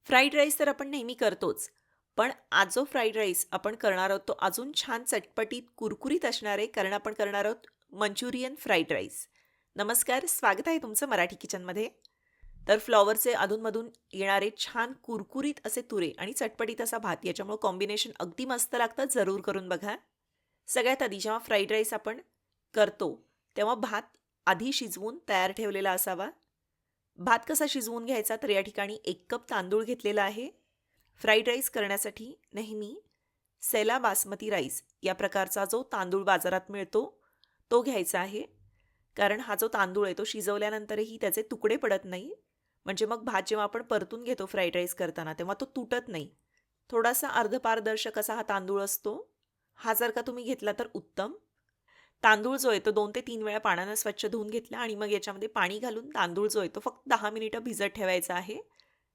Fried rice तर आपण नेहमी करतोच. पण आज जो फ्राईड राईस आपण करणार आहोत, तो अजून छान चटपटीत, कुरकुरीत असणार आहे, कारण आपण करणार आहोत मंचुरियन फ्राईड राईस. नमस्कार, स्वागत आहे तुमचं मराठी किचनमध्ये. तर फ्लॉवरचे अधूनमधून येणारे छान कुरकुरीत असे तुरे आणि चटपटीत असा भात, याच्यामुळे कॉम्बिनेशन अगदी मस्त लागतं. जरूर करून बघा. सगळ्यात आधी जेव्हा फ्राईड राईस आपण करतो, तेव्हा भात आधी शिजवून तयार ठेवलेला असावा. भात कसा शिजवून घ्यायचा, तर या ठिकाणी 1 कप तांदूळ घेतलेला आहे. फ्राईड राईस करण्यासाठी नेहमी सेला बासमती राईस या प्रकारचा जो तांदूळ बाजारात मिळतो, तो घ्यायचा आहे. कारण हा जो तांदूळ आहे, तो शिजवल्यानंतरही त्याचे तुकडे पडत नाही. म्हणजे मग भात जेव्हा आपण परतून घेतो फ्राईड राईस करताना, तेव्हा तो तुटत नाही. थोडासा अर्धपारदर्शक असा हा तांदूळ असतो. हा जर का तुम्ही घेतला तर उत्तम. तांदूळ जो आहे तो 2 ते 3 वेळा पाण्यानं स्वच्छ धुवून घेतला आणि मग याच्यामध्ये पाणी घालून तांदूळ जो आहे तो फक्त 10 मिनिटं भिजत ठेवायचा आहे.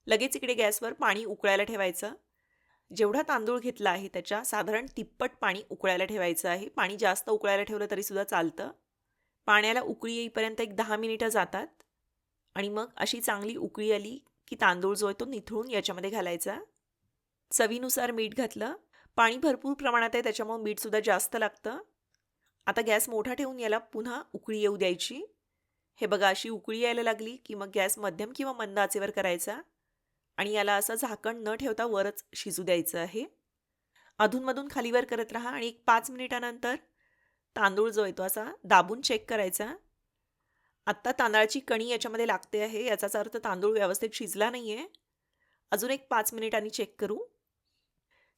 लगेच इकडे गॅसवर पाणी उकळायला ठेवायचं. जेवढा तांदूळ घेतला आहे त्याच्या साधारण तिप्पट पाणी उकळायला ठेवायचं आहे. पाणी जास्त उकळायला ठेवलं तरीसुद्धा चालतं. पाण्याला उकळी येईपर्यंत एक 10 मिनिटं जातात आणि मग अशी चांगली उकळी आली की तांदूळ जो आहे तो निथळून याच्यामध्ये घालायचा. चवीनुसार मीठ घातलं. पाणी भरपूर प्रमाणात आहे, त्याच्यामुळे मीठसुद्धा जास्त लागतं. आता गॅस मोठा ठेवून याला पुन्हा उकळी येऊ द्यायची. हे बघा, अशी उकळी यायला लागली की मग गॅस मध्यम किंवा मंद आचेवर करायचा आणि याला असं झाकण न ठेवता वरच शिजू द्यायचं आहे. अधूनमधून खालीवर करत राहा आणि एक 5 मिनिटानंतर तांदूळ जो आहे तो असा दाबून चेक करायचा. आत्ता तांदळाची कणी याच्यामध्ये लागते आहे, याचाच अर्थ तांदूळ व्यवस्थित शिजला नाही आहे. अजून एक 5 मिनिटांनी चेक करू.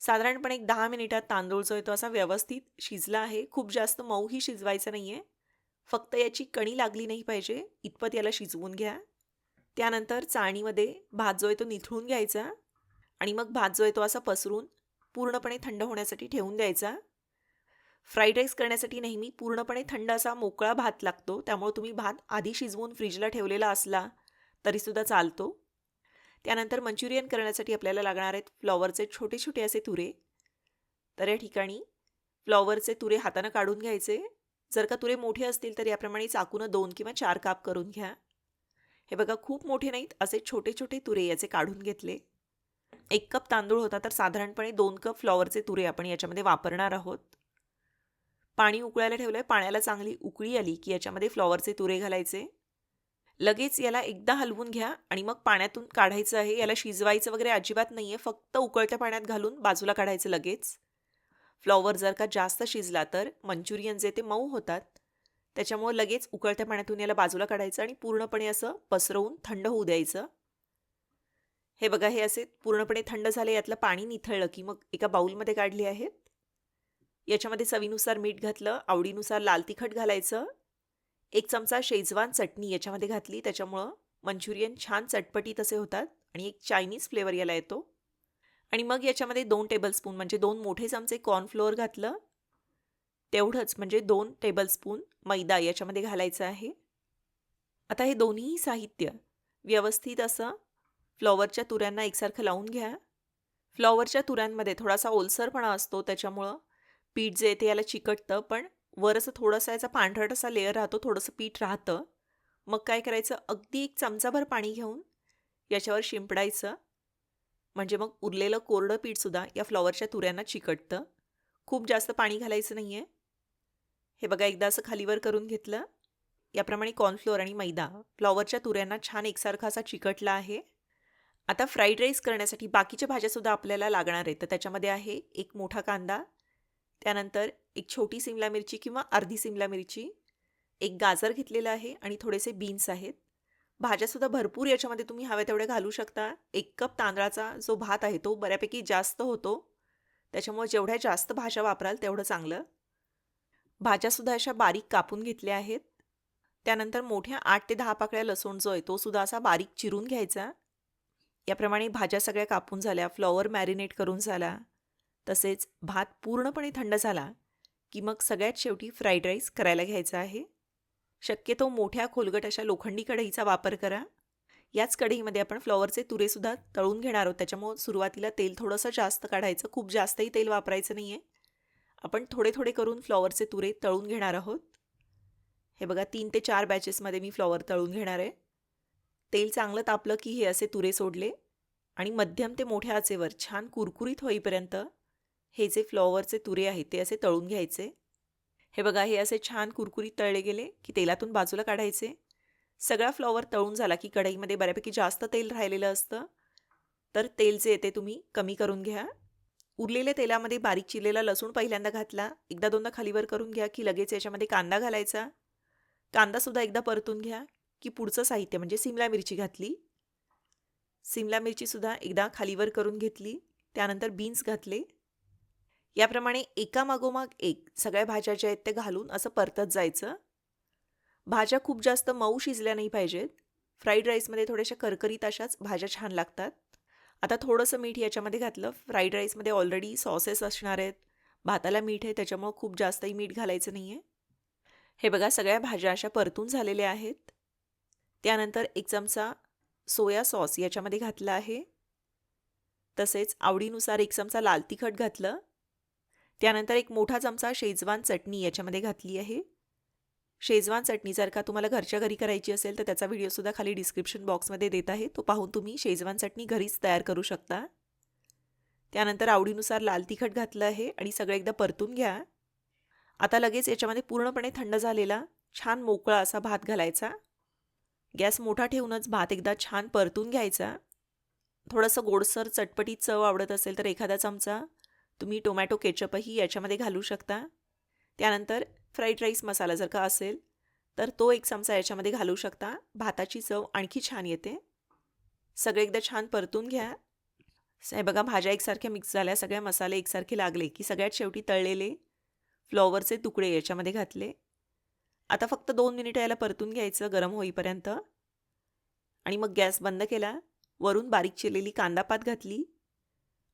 साधारणपणे एक 10 मिनिटात तांदूळ जो आहे तो असा व्यवस्थित शिजला आहे. खूप जास्त मऊही शिजवायचं नाही आहे. फक्त याची कणी लागली नाही पाहिजे, इतपत याला शिजवून घ्या. त्यानंतर चाळणीमध्ये भात जो आहे तो निथळून घ्यायचा आणि मग भात जो आहे तो असा पसरून पूर्णपणे थंड होण्यासाठी ठेवून द्यायचा. फ्राईड राईस करण्यासाठी नेहमी पूर्णपणे थंड असा मोकळा भात लागतो, त्यामुळे तुम्ही भात आधी शिजवून फ्रीजला ठेवलेला असला तरीसुद्धा चालतो. त्यानंतर मंचुरियन करण्यासाठी आपल्याला लागणार आहेत फ्लॉवरचे छोटे छोटे असे तुरे. तर या ठिकाणी फ्लॉवरचे तुरे हातानं काढून घ्यायचे. जर का तुरे मोठे असतील तर याप्रमाणे चाकूनं 2 किंवा 4 काप करून घ्या. हे बघा, खूप मोठे नाहीत, असे छोटे छोटे तुरे याचे काढून घेतले. 1 कप तांदूळ होता तर साधारणपणे 2 कप फ्लॉवरचे तुरे आपण याच्यामध्ये वापरणार आहोत. पाणी उकळायला ठेवलंय. पाण्याला चांगली उकळी आली की याच्यामध्ये फ्लॉवरचे तुरे घालायचे. लगेच याला एकदा हलवून घ्या आणि मग पाण्यातून काढायचं आहे. याला शिजवायचं वगैरे अजिबात नाहीये, फक्त उकळत्या पाण्यात घालून बाजूला काढायचं लगेच. फ्लॉवर जर का जास्त शिजला तर मंचुरियन जे ते मऊ होतात. त्याच्यामुळे लगेच उकळत्या पाण्यातून याला बाजूला काढायचं आणि पूर्णपणे असं पसरवून थंड होऊ द्यायचं. हे बघा, हे असे पूर्णपणे थंड झाले, यातलं पाणी निथळलं की मग एका बाउलमध्ये काढले आहेत. याच्यामध्ये चवीनुसार मीठ घातलं, आवडीनुसार लाल तिखट घालायचं. 1 चमचा शेजवान चटणी याच्यामध्ये घातली, त्याच्यामुळं मंचुरियन छान चटपटीत असे होतात आणि एक चायनीज फ्लेवर याला येतो. आणि मग याच्यामध्ये 2 टेबलस्पून म्हणजे 2 मोठे चमचे कॉर्नफ्लोअर घातलं. तेवढंच म्हणजे 2 टेबलस्पून मैदा याच्यामध्ये घालायचं आहे. आता हे दोन्ही साहित्य व्यवस्थित असं फ्लॉवरच्या तुऱ्यांना एकसारखं लावून घ्या. फ्लॉवरच्या तुऱ्यांमध्ये थोडासा ओलसरपणा असतो, त्याच्यामुळं पीठ जे ते याला चिकटतं, पण वर असं थोडासा याचा पांढरट असा लेयर राहतो, थोडंसं पीठ राहतं. मग काय करायचं, अगदी 1 चमचाभर पाणी घेऊन याच्यावर शिंपडायचं. म्हणजे मग उरलेलं कोरडं पीठसुद्धा या फ्लॉवरच्या तुऱ्यांना चिकटतं. खूप जास्त पाणी घालायचं नाही आहे. हे बघा, एकदा असं खालीवर करून घेतलं. याप्रमाणे कॉर्नफ्लोअर आणि मैदा फ्लॉवरच्या तुऱ्यांना छान एकसारखा असा चिकटला आहे. आता फ्राईड राईस करण्यासाठी बाकीच्या भाज्यासुद्धा आपल्याला लागणार आहेत. तर त्याच्यामध्ये आहे 1 मोठा कांदा, त्यानंतर 1 छोटी सिमला मिरची किंवा अर्धी सिमला मिरची, 1 गाजर घेतलेलं आहे आणि थोडेसे बीन्स आहेत. भाज्यासुद्धा भरपूर याच्यामध्ये तुम्ही हव्या तेवढ्या घालू शकता. 1 कप तांदळाचा जो भात आहे तो बऱ्यापैकी जास्त होतो. त्याच्यामुळे जेवढ्या जास्त भाज्या वापराल तेवढं चांगलं. भाज्यासुद्धा अशा बारीक कापून घेतल्या आहेत. त्यानंतर मोठ्या 8 ते 10 पाकळ्या लसूण जो आहे तो सुद्धा असा बारीक चिरून घ्यायचा. याप्रमाणे भाज्या सगळ्या कापून झाल्या, फ्लॉवर मॅरिनेट करून झाला, तसेच भात पूर्णपणे थंड झाला की मग सगळ्यात शेवटी फ्राईड राईस करायला घ्यायचा आहे. शक्यतो मोठ्या खोलगट अशा लोखंडी कढईचा वापर करा. याच कढईमध्ये आपण फ्लॉवरचे तुरेसुद्धा तळून घेणार आहोत, त्याच्यामुळे सुरुवातीला तेल थोडंसं जास्त काढायचं, खूप जास्तही तेल वापरायचं नाही आहे. आपण थोडे थोडे करून फ्लॉवरचे तुरे तळून घेणार आहोत. हे बघा, 3 ते 4 बॅचेसमध्ये मी फ्लॉवर तळून घेणार आहे. तेल चांगलं तापलं की हे असे तुरे सोडले आणि मध्यम ते मोठ्या आचेवर छान कुरकुरीत होईपर्यंत हे जे फ्लॉवरचे तुरे आहेत ते असे तळून घ्यायचे. हे बघा, हे असे छान कुरकुरीत तळले गेले की तेलातून बाजूला काढायचे. सगळा फ्लॉवर तळून झाला की कढईमध्ये बऱ्यापैकी जास्त तेल राहिलेलं असतं, तर तेल जे आहे ते तुम्ही कमी करून घ्या. उरलेल्या तेलामध्ये बारीक चिरलेला लसूण पहिल्यांदा घातला. एकदा दोनदा खालीवर करून घ्या की लगेच याच्यामध्ये कांदा घालायचा. कांदासुद्धा एकदा परतून घ्या की पुढचं साहित्य म्हणजे सिमला मिरची घातली. सिमला मिरचीसुद्धा एकदा खालीवर करून घेतली. त्यानंतर बीन्स घातले. याप्रमाणे एकामागोमाग एक सगळ्या भाज्या ज्या आहेत त्या घालून असं परतत जायचं. भाज्या खूप जास्त मऊ शिजल्या नाही पाहिजेत. फ्राईड राईसमध्ये थोड्याशा करकरीत अशाच भाज्या छान लागतात. आता थोडंसं मीठ याच्यामध्ये घातलं. फ्राईड राईसमध्ये ऑलरेडी सॉसेस असणार आहेत. भाताला मीठ आहे त्याच्यामुळं खूप जास्तही मीठ घालायचं नाही आहे. हे बघा, सगळ्या भाज्या अशा परतून झालेल्या आहेत. त्यानंतर 1 चमचा सोया सॉस याच्यामध्ये घातला आहे. तसेच आवडीनुसार 1 चमचा लाल तिखट घातलं. त्यानंतर 1 मोठा चमचा शेजवान चटणी याच्यामध्ये घातली आहे. शेजवान चटणी जर का तुम्हाला घरच्या घरी करायची असेल तर त्याचा व्हिडिओसुद्धा खाली डिस्क्रिप्शन बॉक्समध्ये देत आहे. तो पाहून तुम्ही शेजवान चटणी घरीच तयार करू शकता. त्यानंतर आवडीनुसार लाल तिखट घातलं आहे आणि सगळं एकदा परतून घ्या. आता लगेच याच्यामध्ये पूर्णपणे थंड झालेला छान मोकळा असा भात घालायचा. गॅस मोठा ठेवूनच भात एकदा छान परतून घ्यायचा. थोडंसं गोडसर चटपटीत चव आवडत असेल तर एखादा चमचा तुम्ही टोमॅटो केचपही याच्यामध्ये घालू शकता. त्यानंतर फ्राईड राईस मसाला जर का असेल तर तो 1 चमचा याच्यामध्ये घालू शकता. भाताची चव आणखी छान येते. सगळे एकदा छान परतून घ्या. हे बघा, भाज्या एकसारख्या मिक्स झाल्या, सगळे मसाले एकसारखे लागले की सगळ्यात शेवटी तळलेले फ्लॉवरचे तुकडे याच्यामध्ये घातले. आता फक्त 2 मिनिटं याला परतून घ्यायचं गरम होईपर्यंत आणि मग गॅस बंद केला. वरून बारीक चिरलेली कांदापात घातली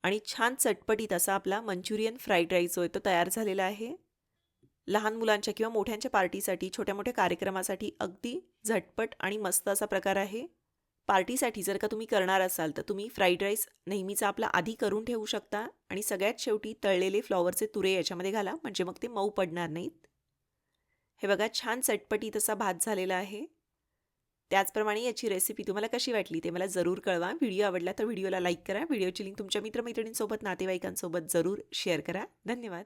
आणि छान चटपटीत असा आपला मंचुरियन फ्राईड राईस जो आहे तो तयार झालेला आहे. लहान मुलांच्या किंवा मोठ्यांच्या पार्टीसाठी, छोट्या-मोठ्या कार्यक्रमासाठी अगदी झटपट आणि मस्त असा प्रकार आहे. पार्टीसाठी जर का तुम्ही करणार असाल तर तुम्ही फ्राईड राईस नेहमीचा आपला आधी करून ठेवू शकता आणि सगळ्यात शेवटी तळलेले फ्लॉवरचे तुरे याच्यामध्ये घाला, म्हणजे मग ते मऊ पडणार नाहीत. हे बघा, छान चटपटीत असा भात झालेला आहे. त्याचप्रमाणे याची रेसिपी तुम्हाला कशी वाटली ते मला जरूर कळवा. व्हिडिओ आवडला तर व्हिडिओला लाईक करा. व्हिडिओची लिंक तुमच्या मित्रमैत्रिणींसोबत, नातेवाईकांसोबत जरूर शेअर करा. धन्यवाद.